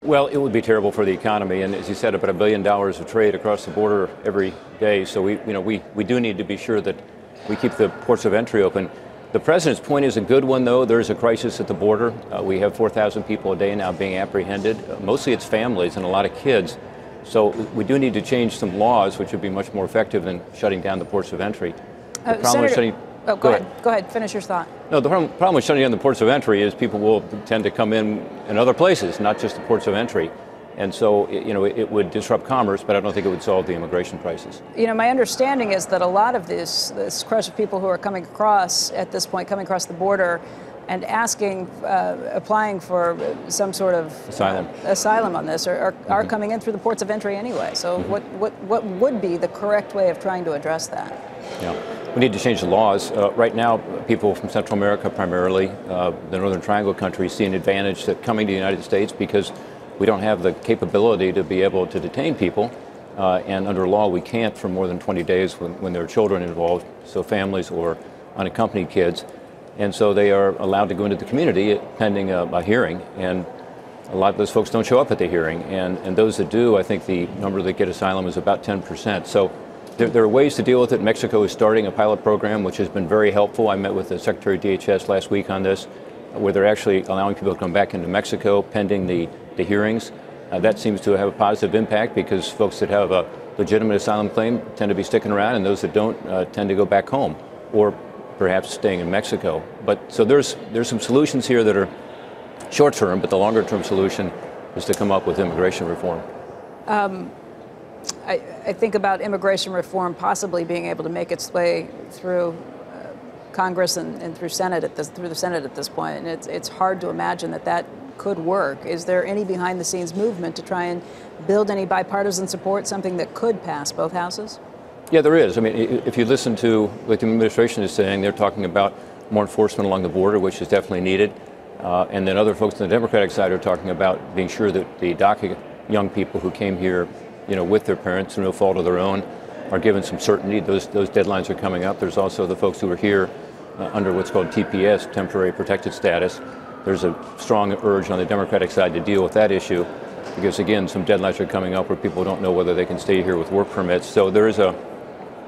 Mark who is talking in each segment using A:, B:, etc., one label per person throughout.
A: Well, it would be terrible for the economy, and as you said, about $1 billion of trade across the border every day. So we do need to be sure that we keep the ports of entry open. The president's point is a good one, though. There is a crisis at the border. We have 4,000 people a day now being apprehended. Mostly it's families and a lot of kids. So we do need to change some laws, which would be much more effective than shutting down the ports of entry. The problem with shutting.
B: Go ahead. Finish your thought.
A: No, the problem with shutting down the ports of entry is people will tend to come in other places, not just the ports of entry. And so, it would disrupt commerce, but I don't think it would solve the immigration crisis.
B: My understanding is that a lot of this crush of people who are coming across at this point, coming across the border and applying for some sort of asylum on this are coming in through the ports of entry anyway. So what would be the correct way of trying to address that?
A: Yeah. We need to change the laws. Right now, people from Central America, primarily the Northern Triangle countries, see an advantage that coming to the United States because we don't have the capability to be able to detain people. And under law, we can't for more than 20 days when there are children involved, so families or unaccompanied kids. And so they are allowed to go into the community pending a hearing. And a lot of those folks don't show up at the hearing. And those that do, I think the number that get asylum is about 10%. So there are ways to deal with it. Mexico is starting a pilot program, which has been very helpful. I met with the Secretary of DHS last week on this, where they're actually allowing people to come back into Mexico pending the hearings. That seems to have a positive impact because folks that have a legitimate asylum claim tend to be sticking around, and those that don't tend to go back home or perhaps staying in Mexico. But so there's some solutions here that are short term, but the longer term solution is to come up with immigration reform.
B: I think about immigration reform possibly being able to make its way through Congress and through the Senate at this point, and it's hard to imagine that could work. Is there any behind-the-scenes movement to try and build any bipartisan support, something that could pass both houses?
A: Yeah, there is. I mean, if you listen to what the administration is saying, they're talking about more enforcement along the border, which is definitely needed. And then other folks on the Democratic side are talking about being sure that the DACA young people who came here, with their parents through no fault of their own, are given some certainty. Those deadlines are coming up. There's also the folks who are here under what's called TPS, temporary protected status. There's a strong urge on the Democratic side to deal with that issue because, again, some deadlines are coming up where people don't know whether they can stay here with work permits. So there is an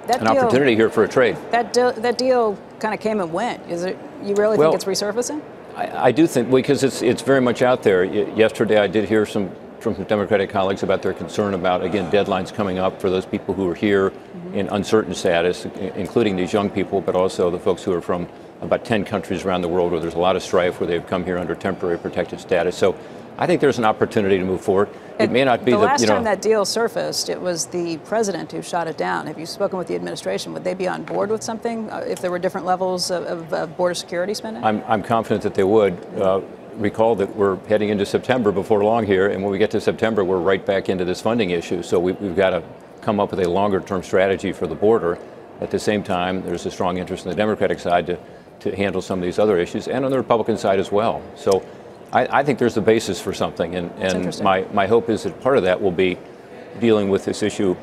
A: opportunity here for a trade.
B: That deal kind of came and went. You really think it's resurfacing?
A: I do think, because it's very much out there. Yesterday I did hear from some Democratic colleagues about their concern about, again, deadlines coming up for those people who are here in uncertain status, including these young people, but also the folks who are from about 10 countries around the world where there's a lot of strife, where they've come here under temporary protected status. So I think there's an opportunity to move forward. It may not be
B: the last time that deal surfaced, it was the president who shot it down. Have you spoken with the administration? Would they be on board with something if there were different levels of border security spending?
A: I'm confident that they would. Recall that we're heading into September before long here, and when we get to September, we're right back into this funding issue. So we've got to come up with a longer-term strategy for the border. At the same time, there's a strong interest on the Democratic side to handle some of these other issues, and on the Republican side as well. So I think there's a basis for something, and my hope is that part of that will be dealing with this issue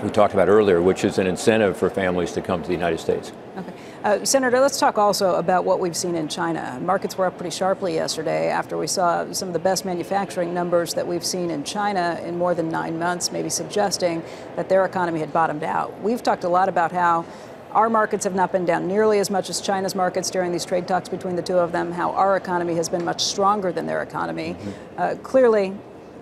A: we talked about earlier, which is an incentive for families to come to the United States.
B: Okay. Senator, let's talk also about what we've seen in China. Markets were up pretty sharply yesterday after we saw some of the best manufacturing numbers that we've seen in China in more than 9 months, maybe suggesting that their economy had bottomed out. We've talked a lot about how our markets have not been down nearly as much as China's markets during these trade talks between the two of them, how our economy has been much stronger than their economy. Clearly,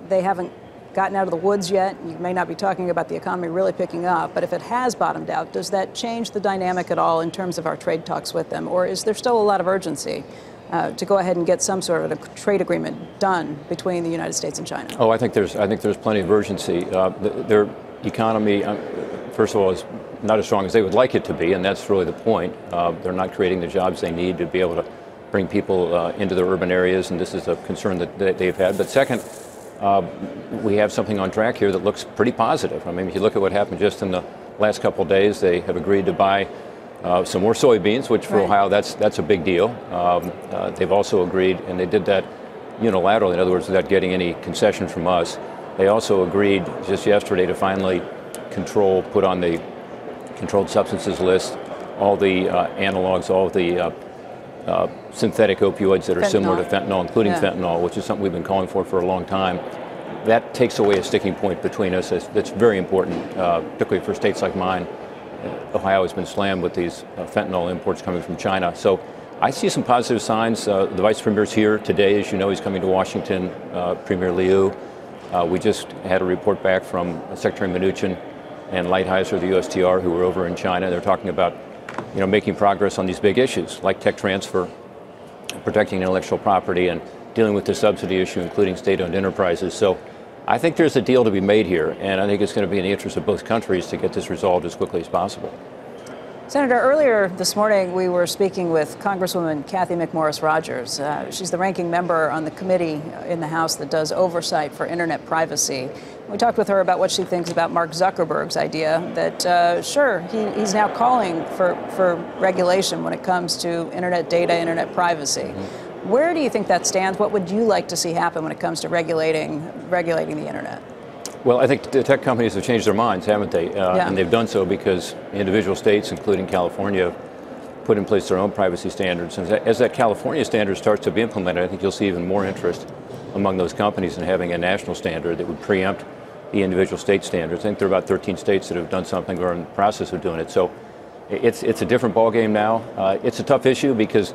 B: they haven't gotten out of the woods yet. You may not be talking about the economy really picking up, but if it has bottomed out, does that change the dynamic at all in terms of our trade talks with them? Or is there still a lot of urgency to go ahead and get some sort of a trade agreement done between the United States and China?
A: Oh, I think there's plenty of urgency. Their economy, first of all, is not as strong as they would like it to be, and that's really the point. They're not creating the jobs they need to be able to bring people into their urban areas, and this is a concern that they've had. But second, we have something on track here that looks pretty positive. I mean, if you look at what happened just in the last couple of days, they have agreed to buy some more soybeans, which for Ohio, that's a big deal. They've also agreed, and they did that unilaterally, in other words, without getting any concession from us. They also agreed just yesterday to finally put on the controlled substances list all the analogs, all of the synthetic opioids that are similar to fentanyl, including
B: Yeah.
A: fentanyl, which is something we've been calling for a long time. That takes away a sticking point between us. That's very important, particularly for states like mine. Ohio has been slammed with these fentanyl imports coming from China. So I see some positive signs. The Vice Premier's here today. As you know, he's coming to Washington, Premier Liu. We just had a report back from Secretary Mnuchin and Lighthizer, the USTR, who were over in China. They're talking about, making progress on these big issues like tech transfer, protecting intellectual property, and dealing with the subsidy issue, including state-owned enterprises. So I think there's a deal to be made here, and I think it's going to be in the interest of both countries to get this resolved as quickly as possible.
B: Senator, earlier this morning we were speaking with Congresswoman Kathy McMorris Rodgers. She's the ranking member on the committee in the House that does oversight for internet privacy. We talked with her about what she thinks about Mark Zuckerberg's idea that, sure, he's now calling for regulation when it comes to internet data, internet privacy. Mm-hmm. Where do you think that stands? What would you like to see happen when it comes to regulating the internet?
A: Well, I think the tech companies have changed their minds, haven't they?
B: Yeah.
A: And they've done so because individual states, including California, put in place their own privacy standards. And as that California standard starts to be implemented, I think you'll see even more interest among those companies in having a national standard that would preempt the individual state standards. I think there are about 13 states that have done something or are in the process of doing it. So it's a different ballgame now. It's a tough issue because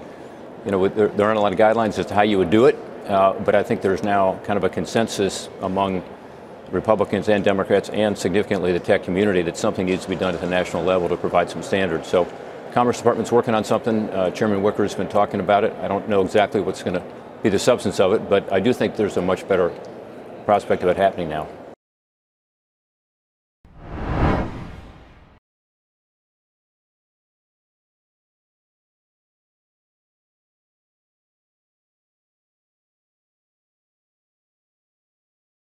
A: there aren't a lot of guidelines as to how you would do it. But I think there's now kind of a consensus among Republicans and Democrats and significantly the tech community that something needs to be done at the national level to provide some standards. So Commerce Department's working on something. Chairman Wicker's been talking about it. I don't know exactly what's going to be the substance of it, but I do think there's a much better prospect of it happening now.